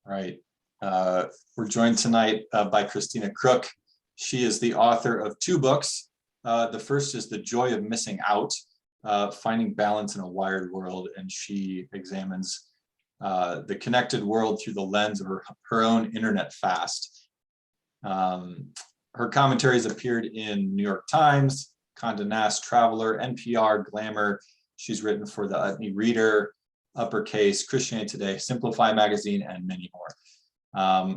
All right. We're joined tonight by Christina Crook. She is the author of two books. The first is The Joy of Missing Out, Finding Balance in a Wired World, and she examines the connected world through the lens of her own internet fast. Her commentaries appeared in New York Times, Condé Nast Traveler, NPR, Glamour. She's written for the Utne Reader, Uppercase, Christianity Today, Simplify Magazine, and many more.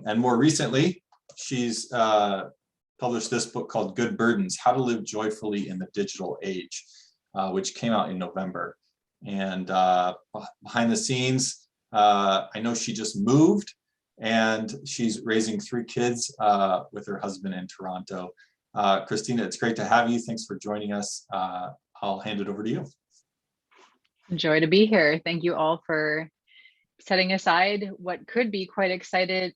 And more recently, she's published this book called Good Burdens, How to Live Joyfully in the Digital Age, which came out in November. And behind the scenes, I know she just moved and she's raising 3 kids with her husband in Toronto. Christina, it's great to have you. Thanks for joining us. I'll hand it over to you. Joy to be here. Thank you all for setting aside what could be quite exciting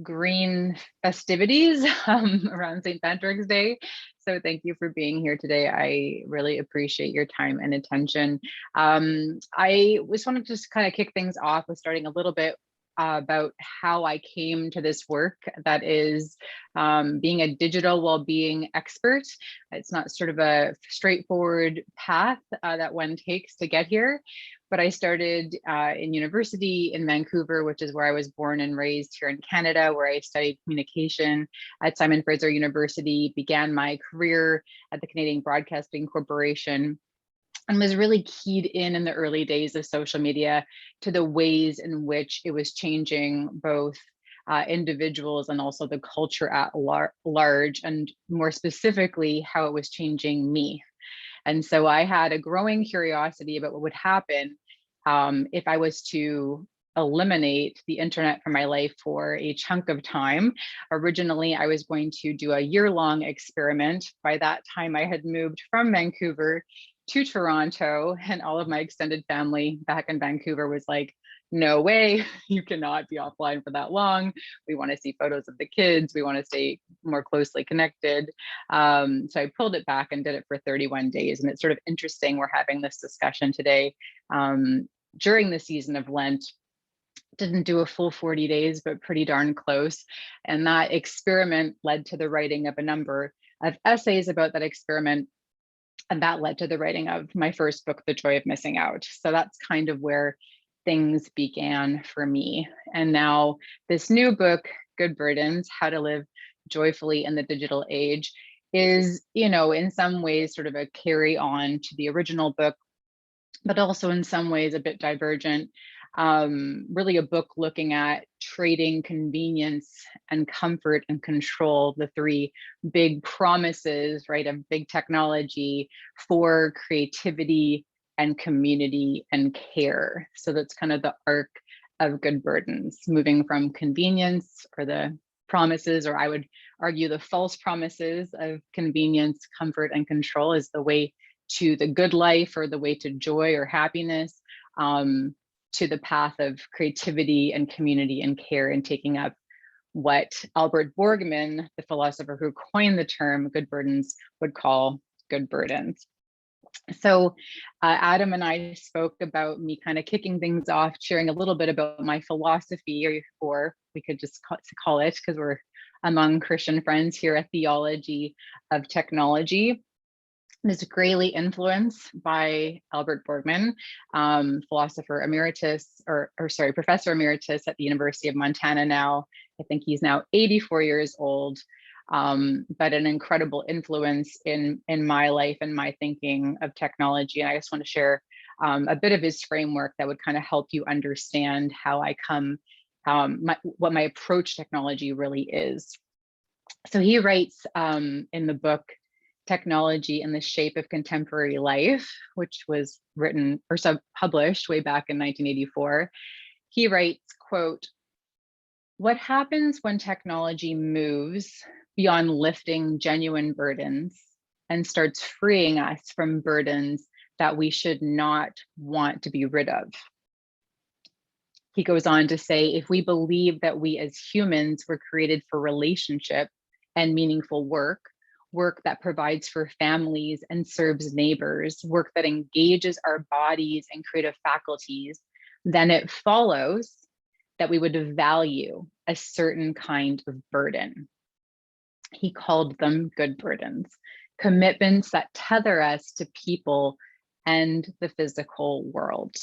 green festivities around St. Patrick's Day. So thank you for being here today. I really appreciate your time and attention. I just wanted to just kind of kick things off with starting a little bit about how I came to this work, that is being a digital well-being expert. It's not sort of a straightforward path that one takes to get here, but I started in university in Vancouver, which is where I was born and raised here in Canada, where I studied communication at Simon Fraser University, began my career at the Canadian Broadcasting Corporation, and was really keyed in the early days of social media to the ways in which it was changing both individuals and also the culture at large, and more specifically, how it was changing me. And so I had a growing curiosity about what would happen if I was to eliminate the internet from my life for a chunk of time. Originally, I was going to do a year-long experiment. By that time, I had moved from Vancouver to Toronto, and all of my extended family back in Vancouver was like, no way, you cannot be offline for that long. We want to see photos of the kids. We want to stay more closely connected. So I pulled it back and did it for 31 days. And it's sort of interesting, we're having this discussion today during the season of Lent. Didn't do a full 40 days, but pretty darn close. And that experiment led to the writing of a number of essays about that experiment. And that led to the writing of my first book, The Joy of Missing Out. So that's kind of where things began for me. And now this new book, Good Burdens, How to Live Joyfully in the Digital Age, is, in some ways sort of a carry on to the original book, but also in some ways a bit divergent. Really a book looking at trading convenience and comfort and control, the 3 big promises, right, of big technology for creativity and community and care. So that's kind of the arc of Good Burdens, moving from convenience, or the promises, or I would argue the false promises of convenience, comfort, and control, is the way to the good life, or the way to joy or happiness, to the path of creativity and community and care, and taking up what Albert Borgman, the philosopher who coined the term good burdens, would call good burdens. So Adam and I spoke about me kind of kicking things off, sharing a little bit about my philosophy, or we could just call it, because we're among Christian friends here, a theology of technology. Is greatly influenced by Albert Borgman, philosopher emeritus, professor emeritus at the University of Montana now. I think he's now 84 years old, but an incredible influence in my life and my thinking of technology. And I just want to share a bit of his framework that would kind of help you understand how I come, what my approach to technology really is. So he writes in the book, Technology in the Shape of Contemporary Life, which was written or published way back in 1984. He writes, quote, "What happens when technology moves beyond lifting genuine burdens and starts freeing us from burdens that we should not want to be rid of?" He goes on to say, if we believe that we as humans were created for relationship and meaningful work that provides for families and serves neighbors, work that engages our bodies and creative faculties, then it follows that we would value a certain kind of burden. He called them good burdens, commitments that tether us to people and the physical world,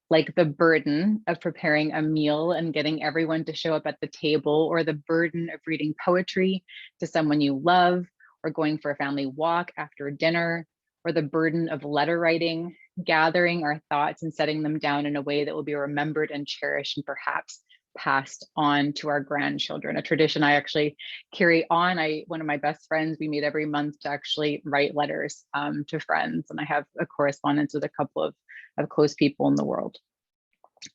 like the burden of preparing a meal and getting everyone to show up at the table, or the burden of reading poetry to someone you love, or going for a family walk after dinner, or the burden of letter writing, gathering our thoughts and setting them down in a way that will be remembered and cherished and perhaps passed on to our grandchildren, a tradition I actually carry on. One of my best friends, we meet every month to actually write letters to friends, and I have a correspondence with a couple of close people in the world.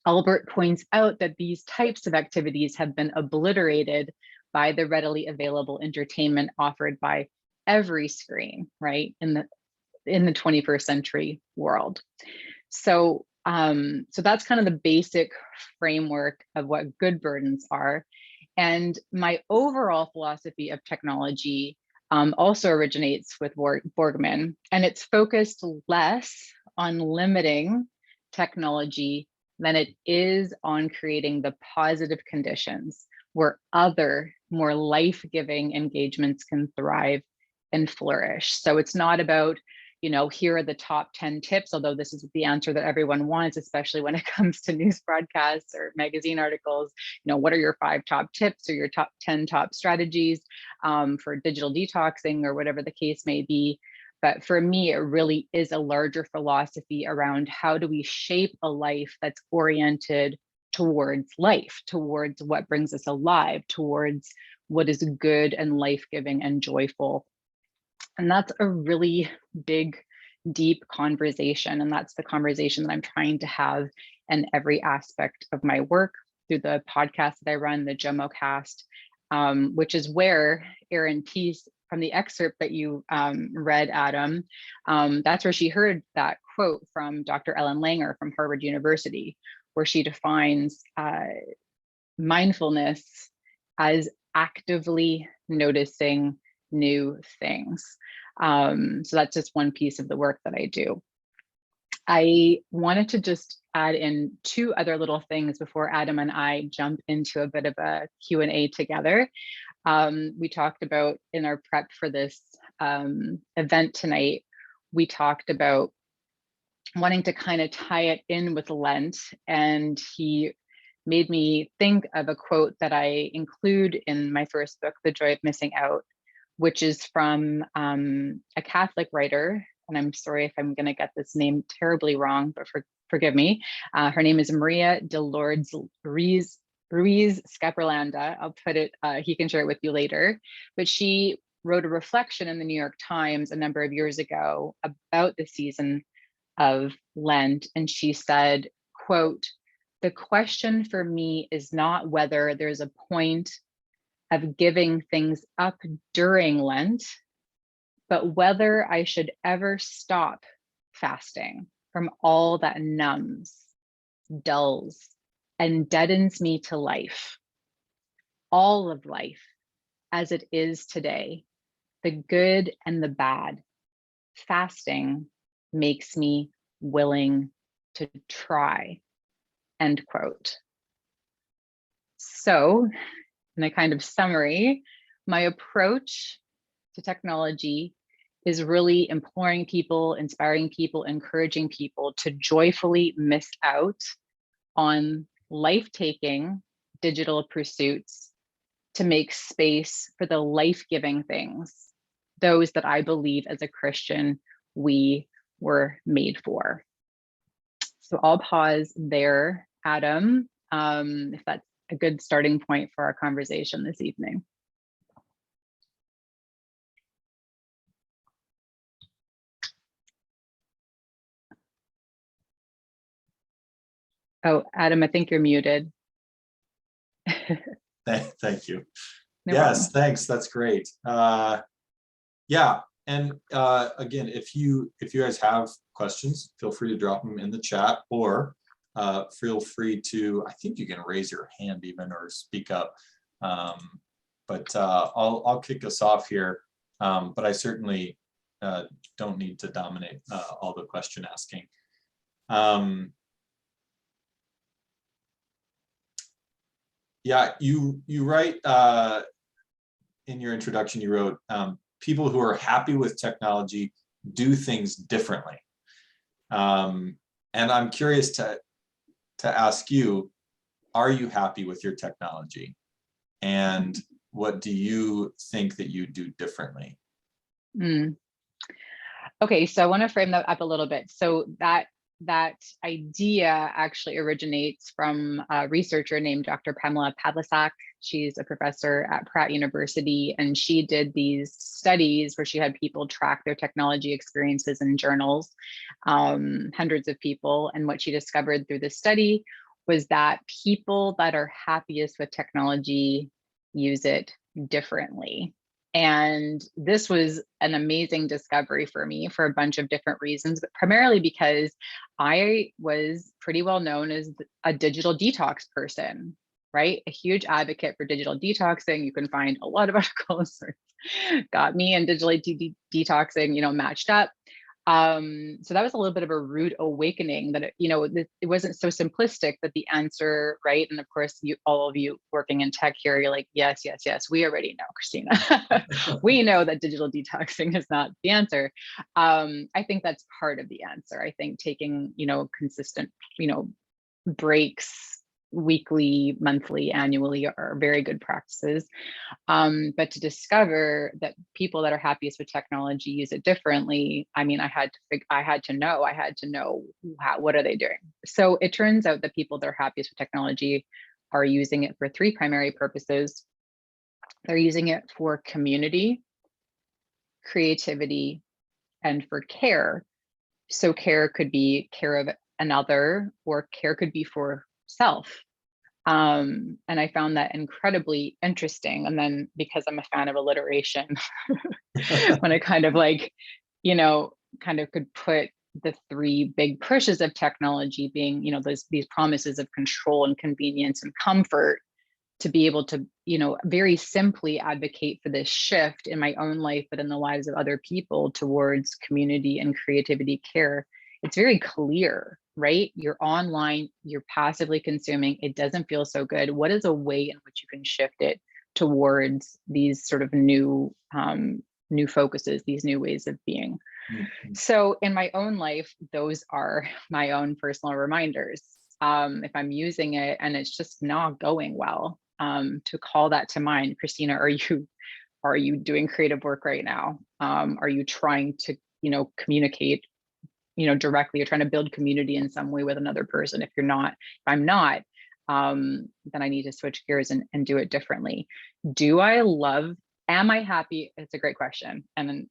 Albert points out that these types of activities have been obliterated by the readily available entertainment offered by every screen, right, in the 21st century world. So that's kind of the basic framework of what good burdens are. And my overall philosophy of technology also originates with Borgman, and it's focused less on limiting technology than it is on creating the positive conditions where other more life-giving engagements can thrive and flourish. So it's not about, here are the top 10 tips, although this is the answer that everyone wants, especially when it comes to news broadcasts or magazine articles. What are your 5 top tips or your top 10 top strategies for digital detoxing or whatever the case may be? But for me, it really is a larger philosophy around how do we shape a life that's oriented towards life, towards what brings us alive, towards what is good and life-giving and joyful. And that's a really big, deep conversation. And that's the conversation that I'm trying to have in every aspect of my work through the podcast that I run, the JOMOcast, which is where Erin Peace, from the excerpt that you read, Adam, that's where she heard that quote from Dr. Ellen Langer from Harvard University, where she defines mindfulness as actively noticing new things. So that's just one piece of the work that I do. I wanted to just add in 2 other little things before Adam and I jump into a bit of a Q&A together. We talked about, in our prep for this event tonight, we talked about wanting to kind of tie it in with Lent, and he made me think of a quote that I include in my first book, The Joy of Missing Out, which is from a Catholic writer, and I'm sorry if I'm going to get this name terribly wrong, but forgive me. Her name is Maria de Lourdes Ruiz Scaperlanda. I'll put it, he can share it with you later. But she wrote a reflection in the New York Times a number of years ago about the season of Lent. And she said, quote, "The question for me is not whether there's a point of giving things up during Lent, but whether I should ever stop fasting from all that numbs, dulls, and deadens me to life, all of life as it is today, the good and the bad. Fasting makes me willing to try," end quote. So, in a kind of summary, my approach to technology is really imploring people, inspiring people, encouraging people to joyfully miss out on life-taking digital pursuits to make space for the life-giving things, those that I believe as a Christian we were made for. So I'll pause there, Adam, if that's a good starting point for our conversation this evening. Oh, Adam, I think you're muted. Thank you. No Yes, problem. thanks. That's great. Yeah, and again, if you guys have questions, feel free to drop them in the chat, or feel free to, I think you can raise your hand even, or speak up. But I'll kick us off here. But I certainly don't need to dominate all the question asking. Yeah, you write in your introduction, you wrote, people who are happy with technology do things differently. And I'm curious to ask you, are you happy with your technology? And what do you think that you do differently? Mm. Okay, so I want to frame that up a little bit. So that idea actually originates from a researcher named Dr. Pamela Padlasak. She's a professor at Pratt University, and she did these studies where she had people track their technology experiences in journals, hundreds of people. And what she discovered through this study was that people that are happiest with technology use it differently. And this was an amazing discovery for me for a bunch of different reasons, but primarily because I was pretty well known as a digital detox person, right? A huge advocate for digital detoxing. You can find a lot of articles got me and digitally detoxing, matched up. So that was a little bit of a rude awakening that it wasn't so simplistic, that the answer, right? And of course, all of you working in tech here, you're like, yes, yes, yes, we already know, Christina. We know that digital detoxing is not the answer. I think that's part of the answer. I think taking, consistent, breaks weekly, monthly, annually are very good practices. But to discover that people that are happiest with technology use it differently, I mean, I had to know what are they doing. So it turns out that people that are happiest with technology are using it for three primary purposes. They're using it for community, creativity, and for care. So care could be care of another, or care could be for self. And I found that incredibly interesting. And then because I'm a fan of alliteration, when I kind of kind of could put the three big pushes of technology being, these promises of control and convenience and comfort, to be able to, very simply advocate for this shift in my own life, but in the lives of other people towards community and creativity care. It's very clear, right? You're online, you're passively consuming, it doesn't feel so good. What is a way in which you can shift it towards these sort of new focuses, these new ways of being? Mm-hmm. So in my own life, those are my own personal reminders. If I'm using it and it's just not going well, to call that to mind. Christina, are you doing creative work right now? Are you trying to, communicate, directly? You're trying to build community in some way with another person. If I'm not, then I need to switch gears and do it differently. Am I happy? It's a great question. And then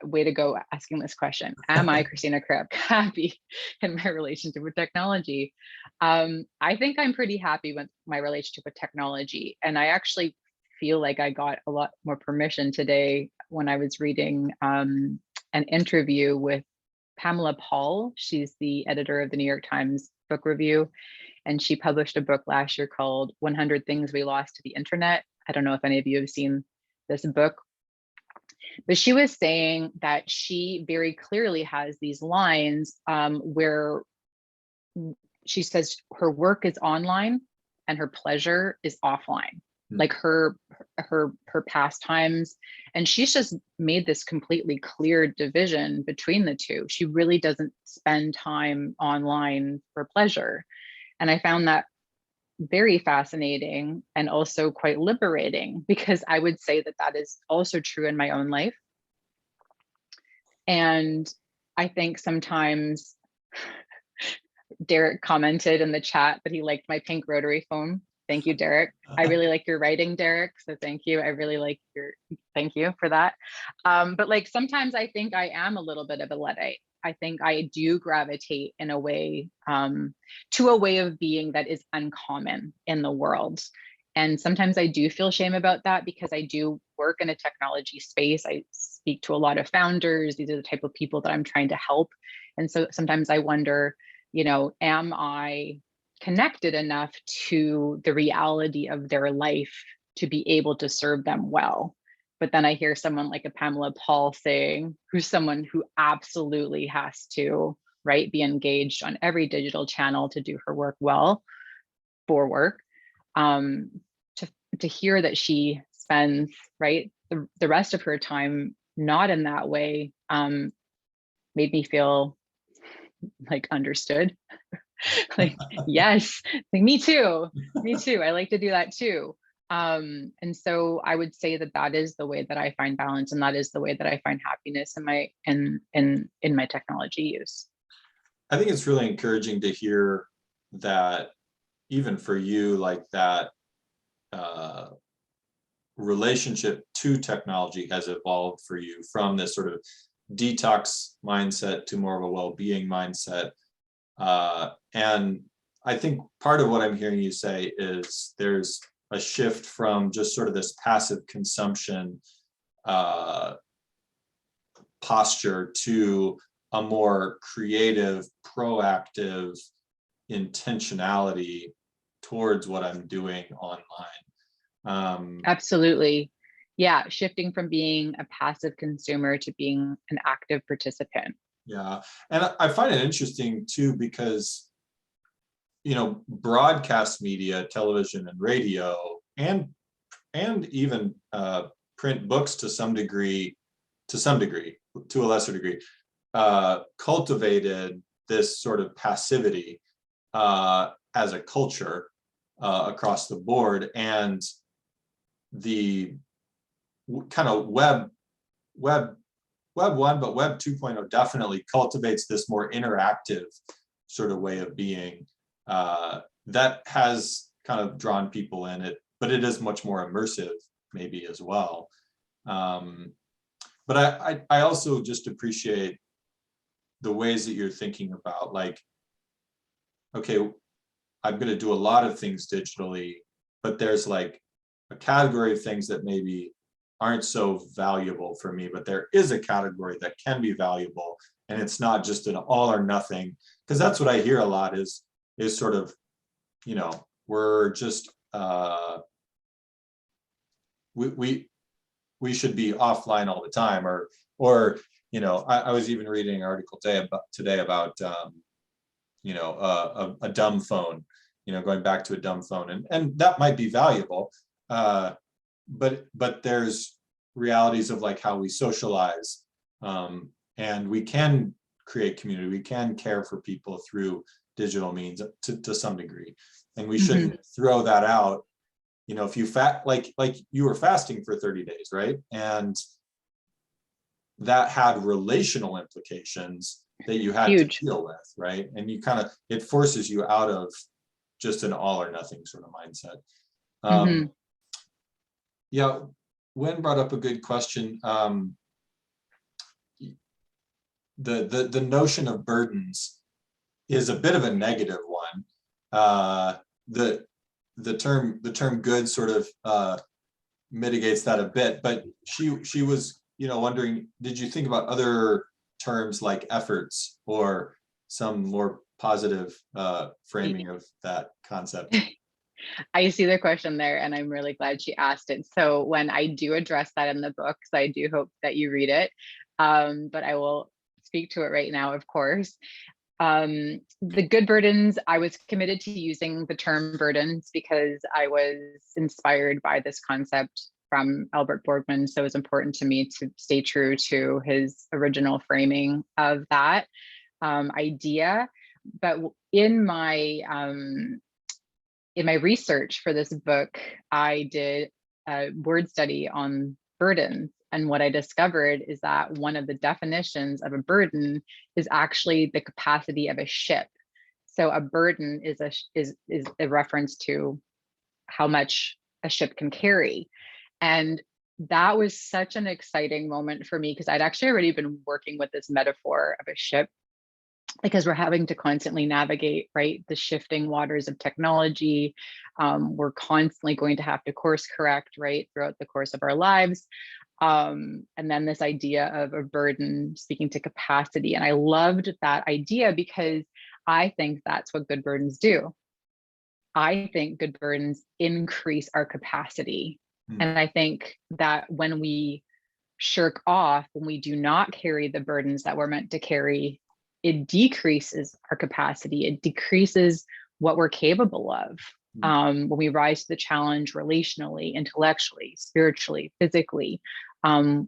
way to go asking this question. Am I, Christina Crook, happy in my relationship with technology? I think I'm pretty happy with my relationship with technology. And I actually feel like I got a lot more permission today when I was reading an interview with Pamela Paul. She's the editor of the New York Times Book Review. And she published a book last year called 100 Things We Lost to the Internet. I don't know if any of you have seen this book, but she was saying that she very clearly has these lines where she says her work is online and her pleasure is offline, like her pastimes. And she's just made this completely clear division between the two. She really doesn't spend time online for pleasure. And I found that very fascinating and also quite liberating, because I would say that is also true in my own life. And I think sometimes Derek commented in the chat that he liked my pink rotary phone. Thank you, Derek. I really like your writing, Derek. So thank you. I really like thank you for that. But sometimes I think I am a little bit of a Luddite. I think I do gravitate in a way to a way of being that is uncommon in the world. And sometimes I do feel shame about that, because I do work in a technology space. I speak to a lot of founders. These are the type of people that I'm trying to help. And so sometimes I wonder, am I connected enough to the reality of their life to be able to serve them well? But then I hear someone like a Pamela Paul saying, who's someone who absolutely has to, right, be engaged on every digital channel to do her work well for work. to hear that she spends, right, the rest of her time not in that way, made me feel like understood. Like, yes, like me too. I like to do that too. And so I would say that that is the way that I find balance, and that is the way that I find happiness in my in my technology use. I think it's really encouraging to hear that even for you, like that relationship to technology has evolved for you from this sort of detox mindset to more of a well-being mindset. And I think part of what I'm hearing you say is there's a shift from just sort of this passive consumption posture to a more creative, proactive intentionality towards what I'm doing online. Absolutely. Yeah, shifting from being a passive consumer to being an active participant. Yeah, and I find it interesting too because, you know, broadcast media, television and radio, and even print books to some degree, to a lesser degree, cultivated this sort of passivity as a culture across the board, and the kind of web 1, but web 2.0 definitely cultivates this more interactive sort of way of being that has kind of drawn people in it, but it is much more immersive maybe as well. But I also just appreciate the ways that you're thinking about, like, okay, I'm going to do a lot of things digitally, but there's like a category of things that maybe aren't so valuable for me, but there is a category that can be valuable, and it's not just an all or nothing, because that's what I hear a lot is sort of, you know, we're just we should be offline all the time, or you know, I was even reading an article today about you know, a dumb phone, you know, going back to a dumb phone, and that might be valuable, but there's realities of like how we socialize, and we can create community, we can care for people through digital means to some degree, and we shouldn't throw that out. You know, if you like you were fasting for 30 days, right? And that had relational implications that you had Huge. to deal with, right? And you kind of, it forces you out of just an all or nothing sort of mindset. Yeah, Wen brought up a good question. The notion of burdens is a bit of a negative one. The term good sort of mitigates that a bit, but she was, you know, wondering, did you think about other terms like efforts or some more positive framing of that concept? I see the question there, and I'm really glad she asked it. So when I do address that in the book, so I do hope that you read it, but I will speak to it right now, of course. The good burdens, I was committed to using the term burdens because I was inspired by this concept from Albert Borgman. So it was important to me to stay true to his original framing of that idea. But in my research for this book, I did a word study on burdens. And what I discovered is that one of the definitions of a burden is actually the capacity of a ship. So a burden is a reference to how much a ship can carry. And that was such an exciting moment for me because I'd actually already been working with this metaphor of a ship, because we're having to constantly navigate, right, the shifting waters of technology. We're constantly going to have to course correct, right, throughout the course of our lives. And then this idea of a burden, speaking to capacity. And I loved that idea because I think that's what good burdens do. I think good burdens increase our capacity. And I think that when we shirk off, when we do not carry the burdens that we're meant to carry, it decreases our capacity. It decreases what we're capable of. When we rise to the challenge relationally, intellectually, spiritually, physically,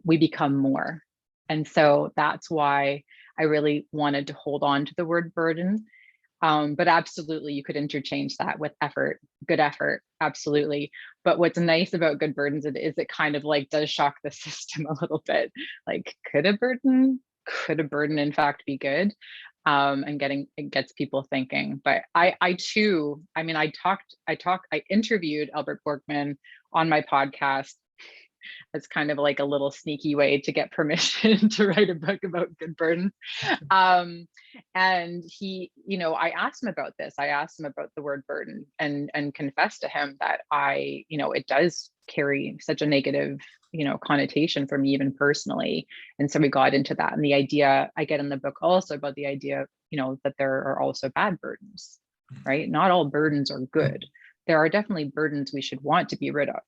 we become more. And so that's why I really wanted to hold on to the word burden. But absolutely, you could interchange that with effort, good effort, absolutely. But what's nice about good burdens is it kind of like does shock the system a little bit. Like, could a burden in fact be good? And it gets people thinking. But I too, I mean, I interviewed Albert Borkman on my podcast. It's kind of like a little sneaky way to get permission to write a book about good burdens. And he, I asked him about this. I asked him about the word burden and confessed to him that it does carry such a negative, connotation for me, even personally. And so we got into that. And the idea I get in the book also about the idea, that there are also bad burdens, right? Not all burdens are good. There are definitely burdens we should want to be rid of.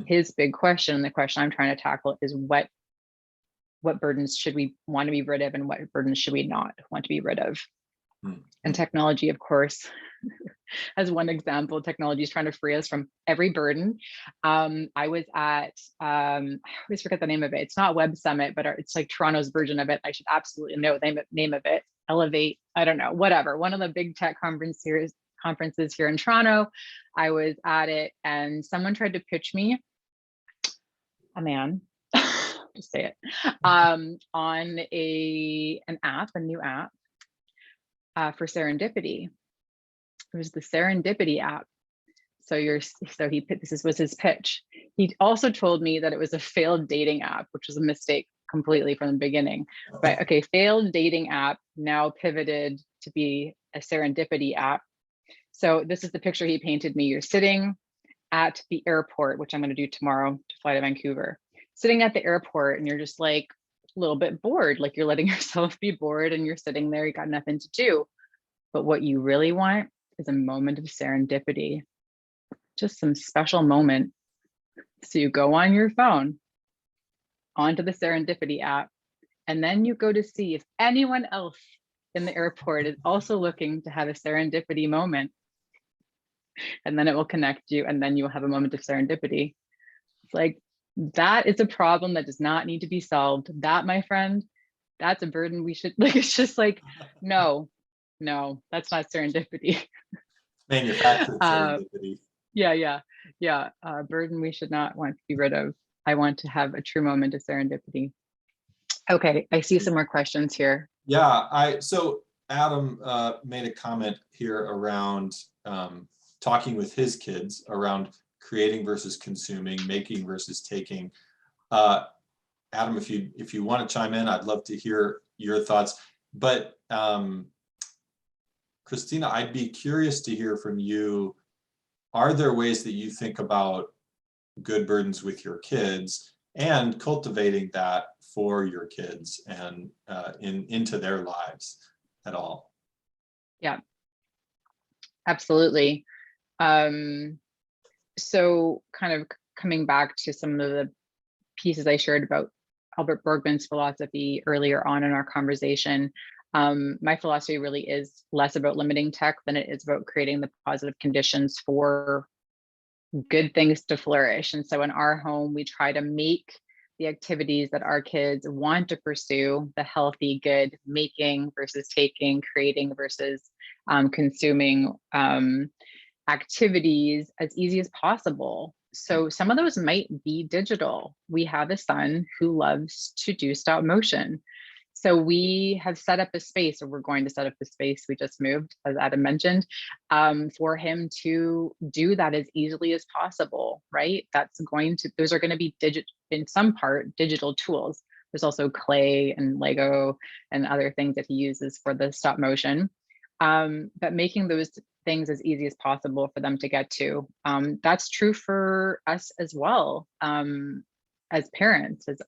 His big question, the question I'm trying to tackle, is what burdens should we want to be rid of and what burdens should we not want to be rid of? And technology, of course, as one example, technology is trying to free us from every burden. I was at, I always forget the name of it. It's not Web Summit, but it's like Toronto's version of it. I should absolutely know the name of it. Elevate, I don't know, whatever. One of the big tech conferences here in Toronto. I was at it and someone tried to pitch me, a man, just say it, on a new app for serendipity. It was the serendipity app. This was his pitch. He also told me that it was a failed dating app, which was a mistake completely from the beginning. But okay, failed dating app now pivoted to be a serendipity app. So this is the picture he painted me. You're sitting at the airport, which I'm going to do tomorrow to fly to Vancouver. Sitting at the airport and you're just like a little bit bored, like you're letting yourself be bored and you're sitting there, you got nothing to do. But what you really want is a moment of serendipity, just some special moment. So you go on your phone, onto the serendipity app, and then you go to see if anyone else in the airport is also looking to have a serendipity moment. And then it will connect you, and then you'll have a moment of serendipity. It's like, that is a problem that does not need to be solved. That, my friend, that's a burden we should, like, it's just like, no, that's not serendipity. Manufactured serendipity. Yeah. Burden we should not want to be rid of. I want to have a true moment of serendipity. Okay, I see some more questions here. Yeah, so Adam made a comment here around talking with his kids around creating versus consuming, making versus taking. Adam, if you want to chime in, I'd love to hear your thoughts. But Christina, I'd be curious to hear from you. Are there ways that you think about good burdens with your kids and cultivating that for your kids and into their lives at all? Yeah, absolutely. So kind of coming back to some of the pieces I shared about Albert Borgman's philosophy earlier on in our conversation, my philosophy really is less about limiting tech than it is about creating the positive conditions for good things to flourish. And so in our home, we try to make the activities that our kids want to pursue, the healthy, good making versus taking, creating versus consuming activities as easy as possible. So some of those might be digital. We have a son who loves to do stop motion. So we have set up a space, or we're going to set up a space, we just moved, as Adam mentioned, for him to do that as easily as possible, right? Those are going to be in some part, digital tools. There's also clay and Lego and other things that he uses for the stop motion. But making those things as easy as possible for them to get to. That's true for us as well. As parents, as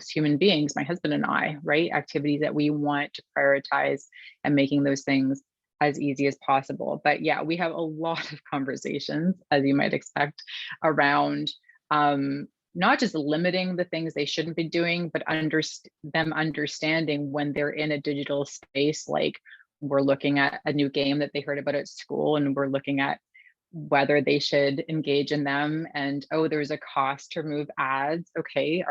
human beings, my husband and I, right? Activities that we want to prioritize and making those things as easy as possible. But yeah, we have a lot of conversations, as you might expect, around not just limiting the things they shouldn't be doing, but them understanding when they're in a digital space, like we're looking at a new game that they heard about at school and we're looking at whether they should engage in them. And, oh, there's a cost to remove ads. Okay,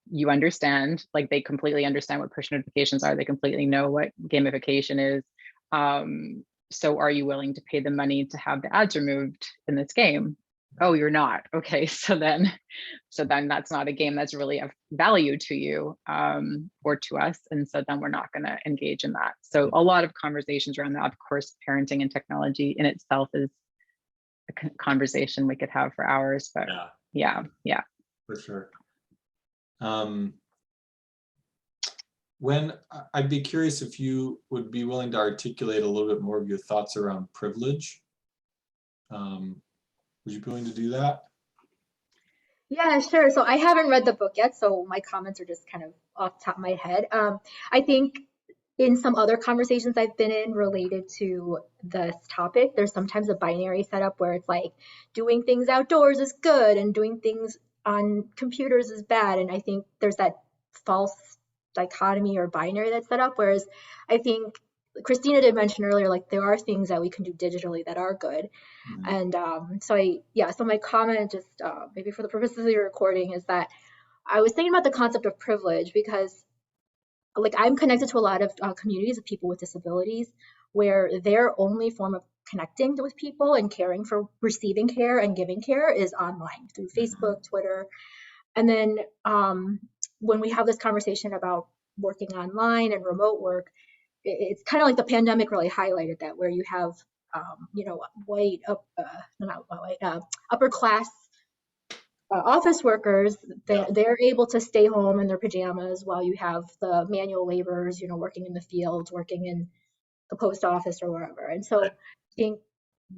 you understand, like they completely understand what push notifications are. They completely know what gamification is. So are you willing to pay the money to have the ads removed in this game? Oh, you're not. Okay, so then that's not a game that's really of value to you, or to us. And so then we're not going to engage in that. So a lot of conversations around that. Of course, parenting and technology in itself is a conversation we could have for hours, but yeah. For sure. When I'd be curious if you would be willing to articulate a little bit more of your thoughts around privilege. Would you be willing to do that? Yeah, sure. So I haven't read the book yet, so my comments are just kind of off the top of my head. I think in some other conversations I've been in related to this topic, there's sometimes a binary setup where it's like doing things outdoors is good and doing things on computers is bad. And I think there's that false dichotomy or binary that's set up. Whereas I think Christina did mention earlier, like there are things that we can do digitally that are good. And so my comment, just maybe for the purposes of your recording, is that I was thinking about the concept of privilege because, like, I'm connected to a lot of communities of people with disabilities where their only form of connecting with people and caring for receiving care and giving care is online through Facebook, Twitter. And then when we have this conversation about working online and remote work, it's kind of like the pandemic really highlighted that, where you have upper class office workers, they're able to stay home in their pajamas while you have the manual laborers, working in the fields, working in the post office or wherever. And so I think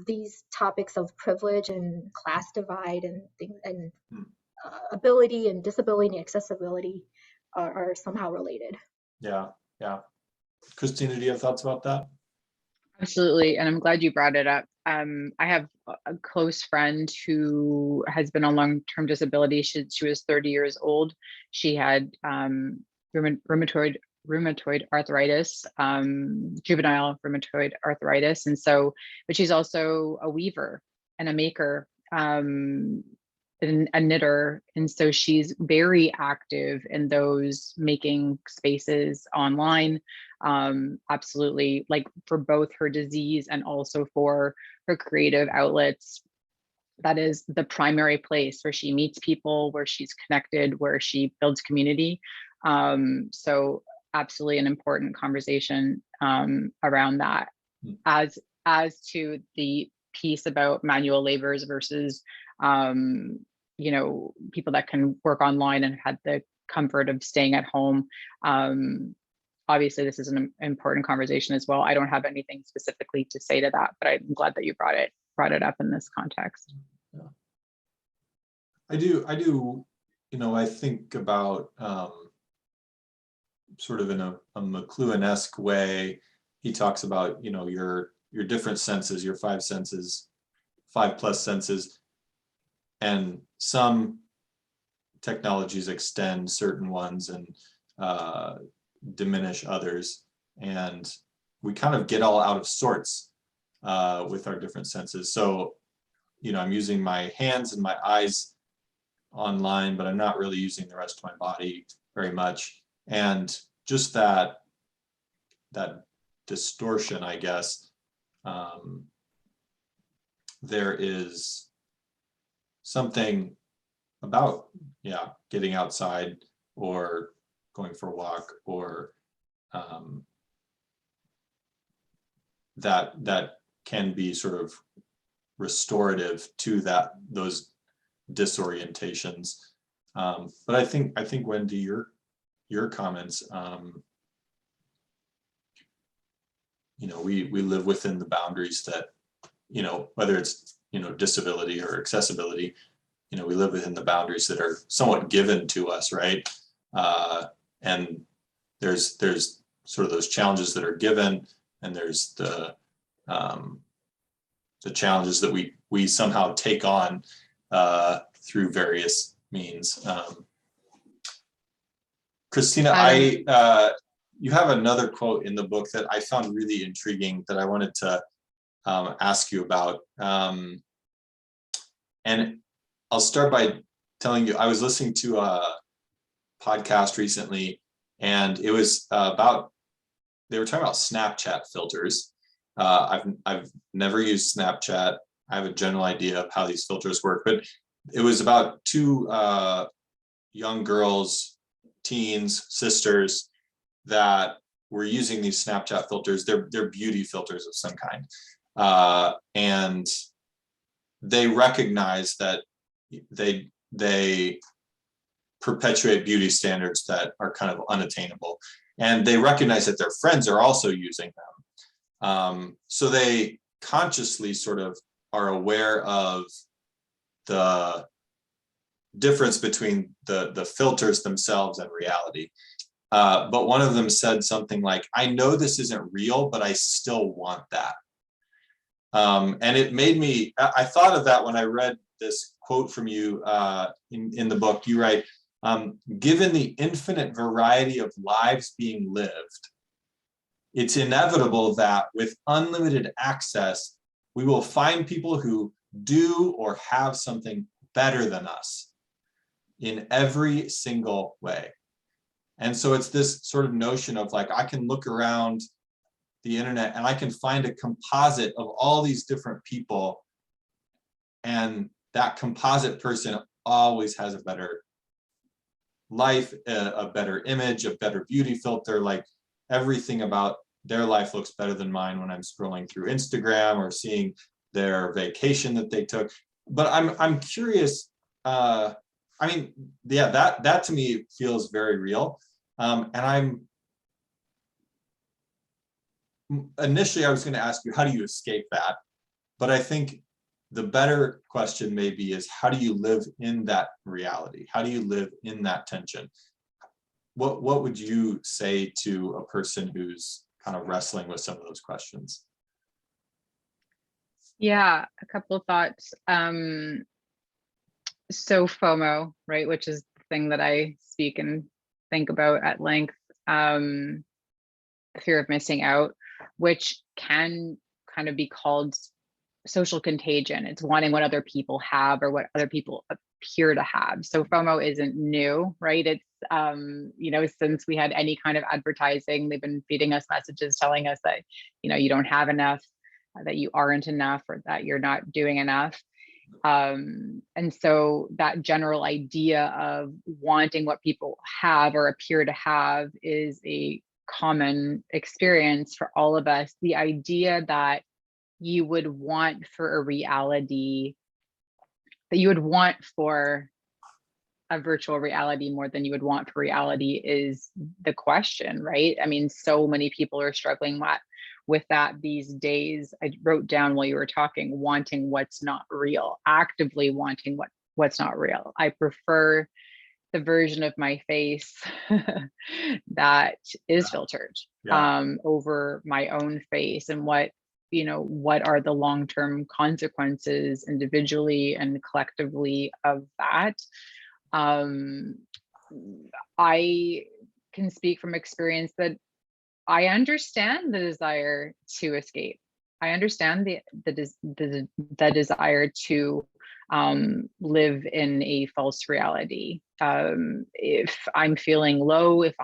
these topics of privilege and class divide and things and ability and disability and accessibility are somehow related. Yeah. Christina, do you have thoughts about that? Absolutely. And I'm glad you brought it up. I have a close friend who has been on long-term disability. She was 30 years old. She had rheumatoid arthritis, juvenile rheumatoid arthritis. And so, but she's also a weaver and a maker, and a knitter. And so she's very active in those making spaces online. Absolutely, like for both her disease and also for her creative outlets. That is the primary place where she meets people, where she's connected, where she builds community. So absolutely an important conversation around that. As to the piece about manual laborers versus people that can work online and had the comfort of staying at home. Obviously, this is an important conversation as well. I don't have anything specifically to say to that, but I'm glad that you brought it up in this context. Yeah. I do. I think about sort of in a McLuhan-esque way. He talks about your different senses, your five senses, 5+ senses, and some technologies extend certain ones and diminish others, and we kind of get all out of sorts with our different senses. So I'm using my hands and my eyes online, but I'm not really using the rest of my body very much. And just that distortion, I guess, there is something about getting outside or going for a walk or that can be sort of restorative to those disorientations. But I think Wendy, your comments, we live within the boundaries that, whether it's disability or accessibility, we live within the boundaries that are somewhat given to us, right? And there's sort of those challenges that are given, and there's the challenges that we somehow take on through various means. Christina, you have another quote in the book that I found really intriguing that I wanted to ask you about. And I'll start by telling you, I was listening to a podcast recently, and it was they were talking about Snapchat filters. I've never used Snapchat. I have a general idea of how these filters work, but it was about two young girls, teens, sisters, that were using these Snapchat filters. They're beauty filters of some kind. And they recognize that they perpetuate beauty standards that are kind of unattainable. And they recognize that their friends are also using them. So they consciously sort of are aware of the difference between the filters themselves and reality. But one of them said something like, I know this isn't real, but I still want that. And it made me, I thought of that when I read this quote from you in the book. You write, given the infinite variety of lives being lived, it's inevitable that with unlimited access, we will find people who do or have something better than us in every single way. And so it's this sort of notion of like, I can look around the internet and I can find a composite of all these different people, and that composite person always has a better life, a better image, a better beauty filter. Like everything about their life looks better than mine when I'm scrolling through Instagram or seeing their vacation that they took. But I'm curious. I mean, yeah, that to me feels very real. And initially I was going to ask you, how do you escape that? But I think the better question maybe is, how do you live in that reality? How do you live in that tension? What would you say to a person who's kind of wrestling with some of those questions? Yeah, a couple of thoughts. So FOMO, right, which is the thing that I speak and think about at length, fear of missing out, which can kind of be called social contagion. It's wanting what other people have or what other people appear to have. So FOMO isn't new, right? It's, since we had any kind of advertising, they've been feeding us messages telling us that, you don't have enough, that you aren't enough, or that you're not doing enough. And so that general idea of wanting what people have or appear to have is a common experience for all of us. The idea that you would want for a reality, that you would want for a virtual reality more than you would want for reality is the question, right? I mean, so many people are struggling with that these days. I wrote down while you were talking, wanting what's not real, actively wanting what's not real. I prefer the version of my face that is filtered over my own face, and what are the long-term consequences individually and collectively of that. I can speak from experience that I understand the desire to escape. I understand the desire to live in a false reality. If I'm feeling low, if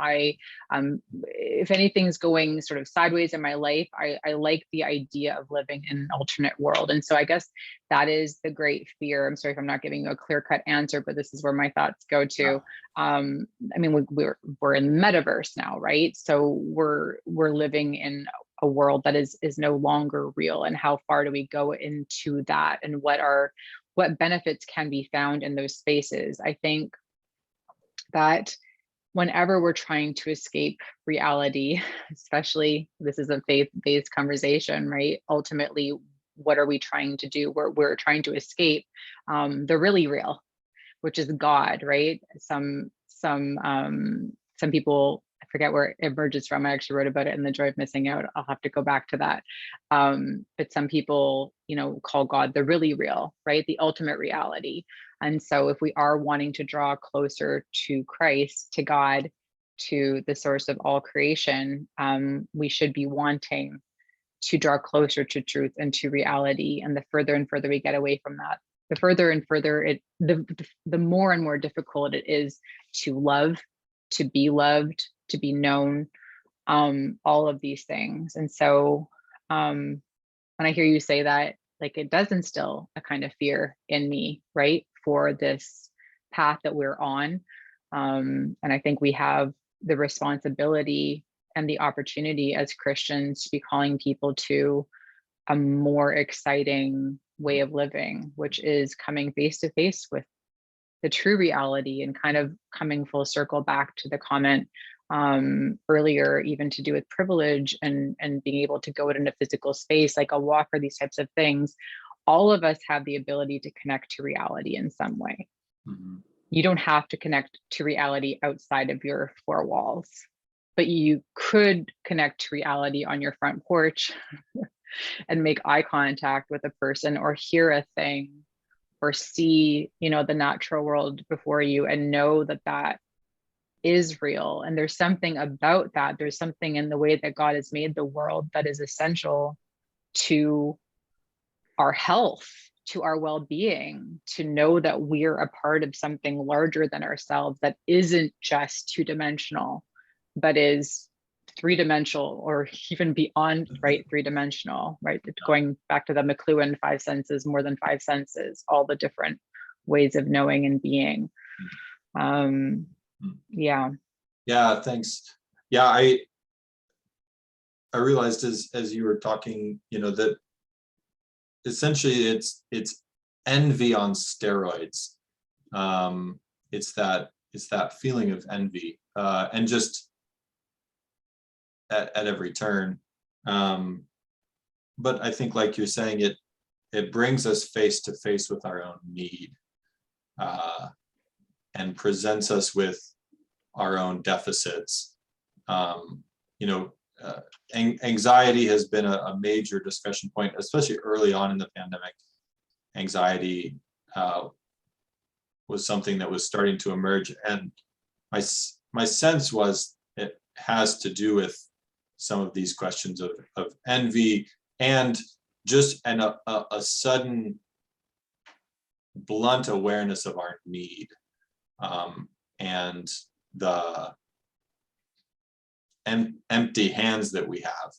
anything's going sort of sideways in my life, I like the idea of living in an alternate world. And so I guess that is the great fear. I'm sorry if I'm not giving you a clear-cut answer, but this is where my thoughts go to. I mean, we're in the metaverse now, right? So we're living in a world that is no longer real. And how far do we go into that, and what benefits can be found in those spaces? I think that whenever we're trying to escape reality, especially this is a faith-based conversation, right? Ultimately, what are we trying to do? We're trying to escape the really real, which is God, right? Some people, I forget where it emerges from. I actually wrote about it in The Joy of Missing Out. I'll have to go back to that. But some people, call God the really real, right? The ultimate reality. And so if we are wanting to draw closer to Christ, to God, to the source of all creation, we should be wanting to draw closer to truth and to reality. And the further and further we get away from that, the further and further the more and more difficult it is to love, to be loved, to be known, all of these things. And so when I hear you say that, like, it does instill a kind of fear in me, right, for this path that we're on. And I think we have the responsibility and the opportunity as Christians to be calling people to a more exciting way of living, which is coming face to face with the true reality, and kind of coming full circle back to the comment earlier, even to do with privilege and being able to go in a physical space like a walk or these types of things. All of us have the ability to connect to reality in some way. Mm-hmm. You don't have to connect to reality outside of your four walls, but you could connect to reality on your front porch and make eye contact with a person, or hear a thing, or see, the natural world before you, and know that that is real. And there's something about that. There's something in the way that God has made the world that is essential to our health, to our well-being, to know that we're a part of something larger than ourselves, that isn't just two-dimensional, but is three-dimensional, or even beyond, right? Three-dimensional, right? Going back to the McLuhan 5 senses, more than 5 senses, all the different ways of knowing and being. Yeah. Yeah, thanks. Yeah, I realized as you were talking, that essentially it's envy on steroids. It's that feeling of envy, and just at every turn. But I think, like you're saying, it brings us face to face with our own need, and presents us with our own deficits. Anxiety has been a major discussion point, especially early on in the pandemic. Anxiety was something that was starting to emerge, and my sense was it has to do with some of these questions of envy, and just a sudden blunt awareness of our need, and the empty hands that we have,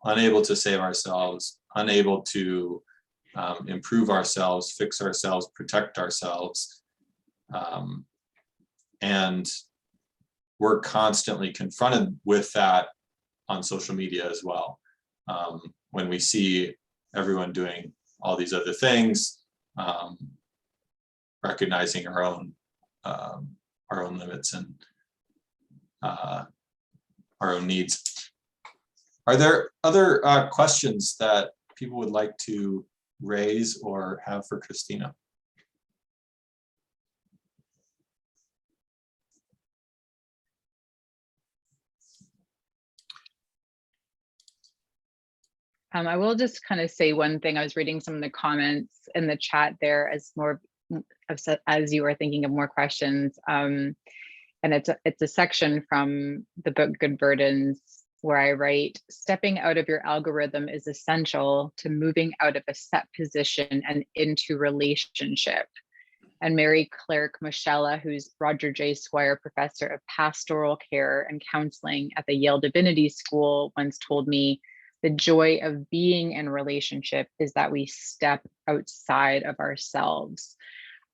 unable to save ourselves, unable to improve ourselves, fix ourselves, protect ourselves. And we're constantly confronted with that on social media as well. When we see everyone doing all these other things, recognizing our own limits and our own needs. Are there other questions that people would like to raise or have for Christina? I will just kind of say one thing. I was reading some of the comments in the chat there as you were thinking of more questions. And it's a section from the book Good Burdens, where I write, stepping out of your algorithm is essential to moving out of a set position and into relationship. And Mary Claire Moschella, who's Roger J. Squire Professor of Pastoral Care and Counseling at the Yale Divinity School, once told me, the joy of being in relationship is that we step outside of ourselves.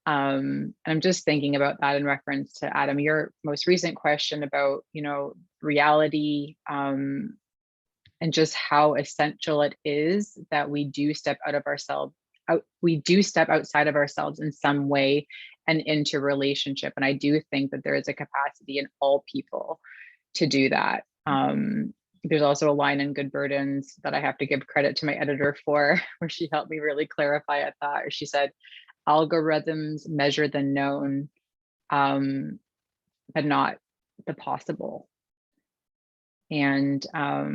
And I'm just thinking about that in reference to Adam, your most recent question about, reality, and just how essential it is that we do step out of ourselves. We do step outside of ourselves in some way and into relationship. And I do think that there is a capacity in all people to do that. There's also a line in Good Burdens that I have to give credit to my editor for, where she helped me really clarify at that. She said, algorithms measure the known, but not the possible. And I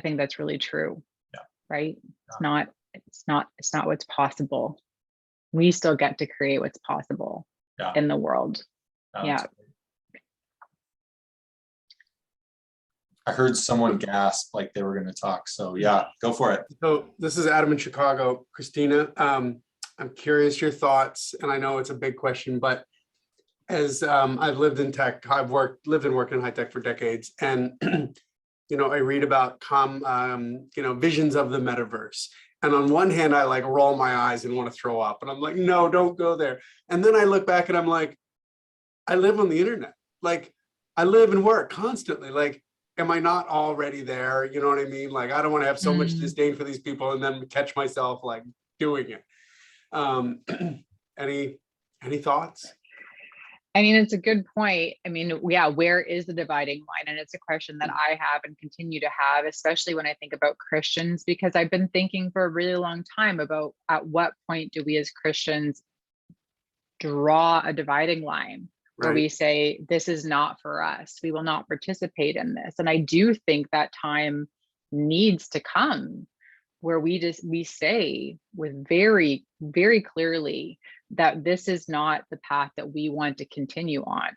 think that's really true. Yeah. Right? Yeah. It's not what's possible. We still get to create what's possible in the world. Yeah. I heard someone gasp like they were going to talk. So yeah, go for it. So this is Adam in Chicago. Christina, I'm curious your thoughts, and I know it's a big question, but as I've lived in tech, I've lived and worked in high tech for decades, and I read about visions of the metaverse. And on one hand, I like roll my eyes and want to throw up, and I'm like, no, don't go there. And then I look back and I'm like, I live on the internet. Like, I live and work constantly. Like, am I not already there? You know what I mean? Like, I don't want to have so much disdain for these people and then catch myself like doing it. Any thoughts? I mean, it's a good point. I mean, yeah, where is the dividing line? And it's a question that I have and continue to have, especially when I think about Christians, because I've been thinking for a really long time about at what point do we as Christians draw a dividing line where we say, this is not for us. We will not participate in this. And I do think that time needs to come where we say with very, very clearly that this is not the path that we want to continue on.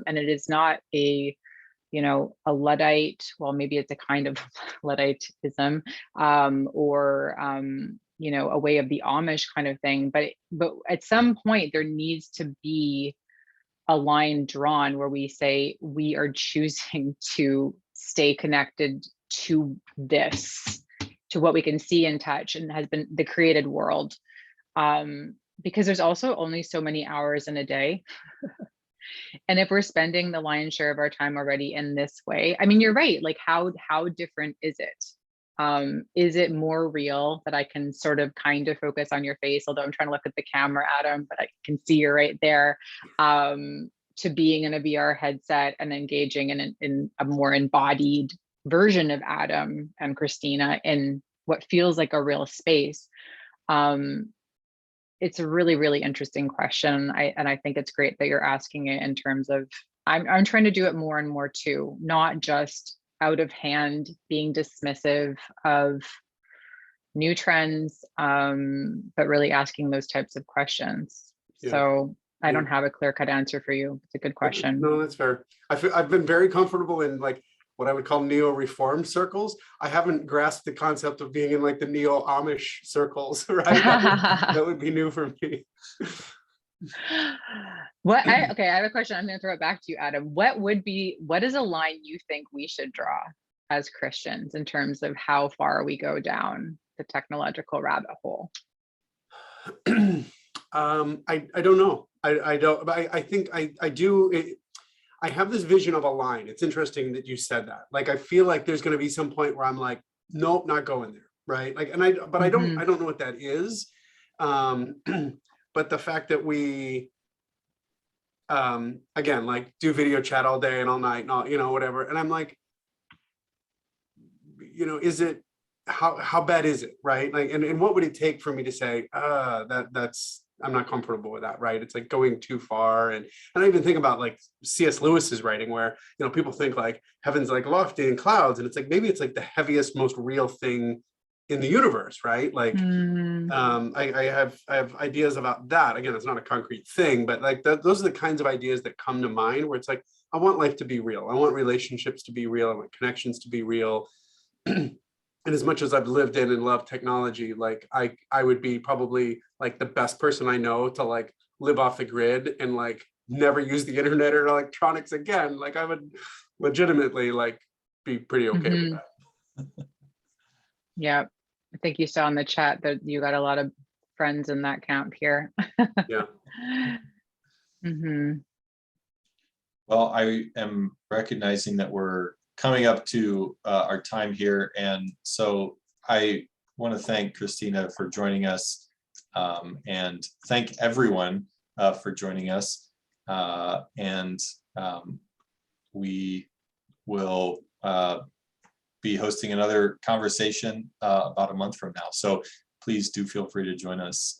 And it is not a Luddite, well, maybe it's a kind of Ludditism, or a way of the Amish kind of thing. But at some point there needs to be a line drawn where we say we are choosing to stay connected to this, to what we can see and touch and has been the created world. Because there's also only so many hours in a day. And if we're spending the lion's share of our time already in this way, I mean, you're right. Like how different is it? Is it more real that I can sort of kind of focus on your face, although I'm trying to look at the camera, Adam, but I can see you're right there, to being in a VR headset and engaging in a more embodied version of Adam and Christina in what feels like a real space? It's a really, really interesting question. I think it's great that you're asking it in terms of, I'm trying to do it more and more too, not just out of hand being dismissive of new trends, but really asking those types of questions. Yeah. So I don't have a clear-cut answer for you. It's a good question. No, that's fair. I've been very comfortable in like what I would call neo-reform circles. I haven't grasped the concept of being in like the neo-Amish circles, right? That would be new for me. Okay, I have a question. I'm going to throw it back to you, Adam. What is a line you think we should draw as Christians in terms of how far we go down the technological rabbit hole? I don't know. I don't, but I think I do. I have this vision of a line. It's interesting that you said that. Like, I feel like there's going to be some point where I'm like, nope, not going there. Right. Like, but I don't know what that is. But the fact that we, again, like do video chat all day and all night and all, whatever. And I'm like, is it, how bad is it? Right. Like, and what would it take for me to say, that's, I'm not comfortable with that, right? It's like going too far. And I even think about like C.S. Lewis's writing where, people think like heaven's like lofty in clouds. And it's like, maybe it's like the heaviest, most real thing in the universe, right? Like, I have ideas about that. Again, it's not a concrete thing, but like those are the kinds of ideas that come to mind where it's like, I want life to be real. I want relationships to be real. I want connections to be real. And as much as I've lived in and loved technology, like I would be probably like the best person I know to like live off the grid and like never use the internet or electronics again. Like I would legitimately like be pretty okay with that. Yeah, I think you saw in the chat that you got a lot of friends in that camp here. Yeah. Well, I am recognizing that we're coming up to our time here. And so I want to thank Christina for joining us, and thank everyone for joining us. We will be hosting another conversation about a month from now. So please do feel free to join us